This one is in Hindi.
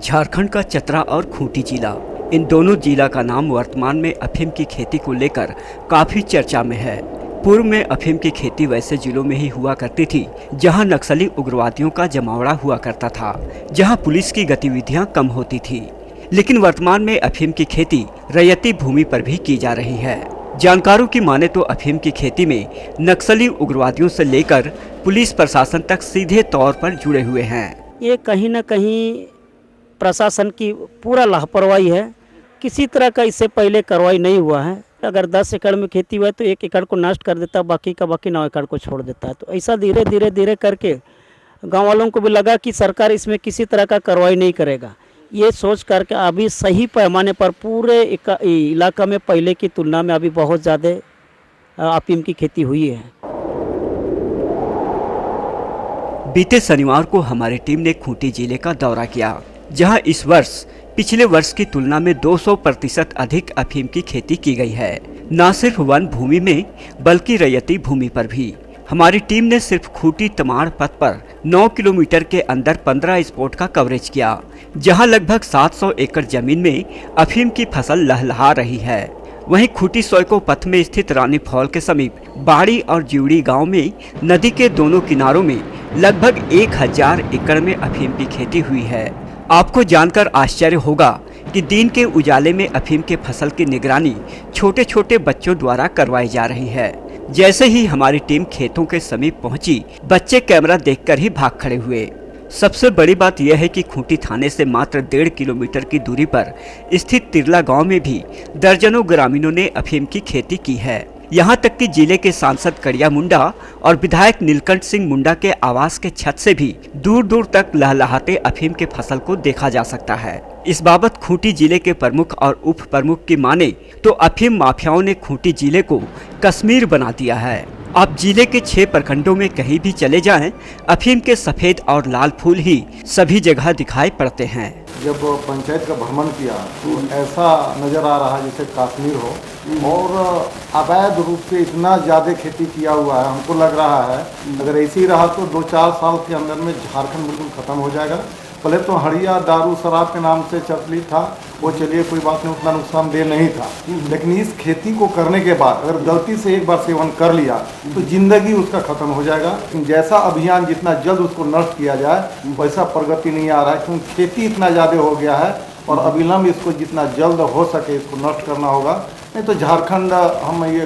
झारखंड का चतरा और खूंटी जिला, इन दोनों जिला का नाम वर्तमान में अफीम की खेती को लेकर काफी चर्चा में है। पूर्व में अफीम की खेती वैसे जिलों में ही हुआ करती थी जहां नक्सली उग्रवादियों का जमावड़ा हुआ करता था, जहां पुलिस की गतिविधियां कम होती थी। लेकिन वर्तमान में अफीम की खेती रैयती भूमि पर भी की जा रही है। जानकारों की माने तो अफीम की खेती में नक्सली उग्रवादियों से लेकर पुलिस प्रशासन तक सीधे तौर पर जुड़े हुए हैं। ये कहीं ना कहीं प्रशासन की पूरा लापरवाही है। किसी तरह का इससे पहले कार्रवाई नहीं हुआ है। अगर 10 एकड़ में खेती हुआ है तो 1 एकड़ को नष्ट कर देता है, बाकी का बाकी 9 एकड़ को छोड़ देता है। तो ऐसा धीरे धीरे धीरे करके गांव वालों को भी लगा कि सरकार इसमें किसी तरह का कार्रवाई नहीं करेगा। ये सोच करके अभी सही पैमाने पर पूरे इलाका में पहले की तुलना में अभी बहुत ज़्यादा अफीम की खेती हुई है। बीते शनिवार को हमारी टीम ने खूंटी जिले का दौरा किया, जहां इस वर्ष पिछले वर्ष की तुलना में 200% अधिक अफीम की खेती की गई है। न सिर्फ वन भूमि में बल्कि रैयती भूमि पर भी। हमारी टीम ने सिर्फ खूंटी तमाड़ पथ पर 9 किलोमीटर के अंदर 15 स्पॉट का कवरेज किया, जहां लगभग 700 एकड़ जमीन में अफीम की फसल लहलहा रही है। वहीं खूंटी सोयको पथ में स्थित रानी फॉल के समीप बाड़ी और जिवड़ी गांव में नदी के दोनों किनारों में लगभग 1000 एकड़ में अफीम की खेती हुई है। आपको जानकर आश्चर्य होगा कि दिन के उजाले में अफीम के फसल की निगरानी छोटे छोटे बच्चों द्वारा करवाई जा रही है। जैसे ही हमारी टीम खेतों के समीप पहुंची, बच्चे कैमरा देखकर ही भाग खड़े हुए। सबसे बड़ी बात यह है कि खूंटी थाने से मात्र 1.5 किलोमीटर की दूरी पर स्थित तिरला गांव में भी दर्जनों ग्रामीणों ने अफीम की खेती की है। यहां तक कि जिले के सांसद कड़िया मुंडा और विधायक नीलकंठ सिंह मुंडा के आवास के छत से भी दूर दूर तक लहलहाते अफीम के फसल को देखा जा सकता है। इस बाबत खूंटी जिले के प्रमुख और उप प्रमुख की माने तो अफीम माफियाओं ने खूंटी जिले को कश्मीर बना दिया है। आप जिले के 6 प्रखंडों में कहीं भी चले जाएं, अफीम के सफेद और लाल फूल ही सभी जगह दिखाई पड़ते हैं। जब पंचायत का भ्रमण किया तो ऐसा नज़र आ रहा है जैसे कश्मीर हो, और अवैध रूप से इतना ज़्यादा खेती किया हुआ है। हमको लग रहा है अगर ऐसे ही रहा तो 2-4 साल के अंदर में झारखंड बिल्कुल ख़त्म हो जाएगा। पहले तो हड़िया दारू शराब के नाम से चर्चित था, वो चलिए कोई बात नहीं, उतना नुकसानदेह नहीं था। लेकिन इस खेती को करने के बाद अगर गलती से एक बार सेवन कर लिया तो जिंदगी उसका खत्म हो जाएगा। जैसा अभियान जितना जल्द उसको नष्ट किया जाए वैसा प्रगति नहीं आ रहा है, क्योंकि खेती इतना ज़्यादा हो गया है और अविलंब इसको जितना जल्द हो सके इसको नष्ट करना होगा। नहीं तो झारखंड हम ये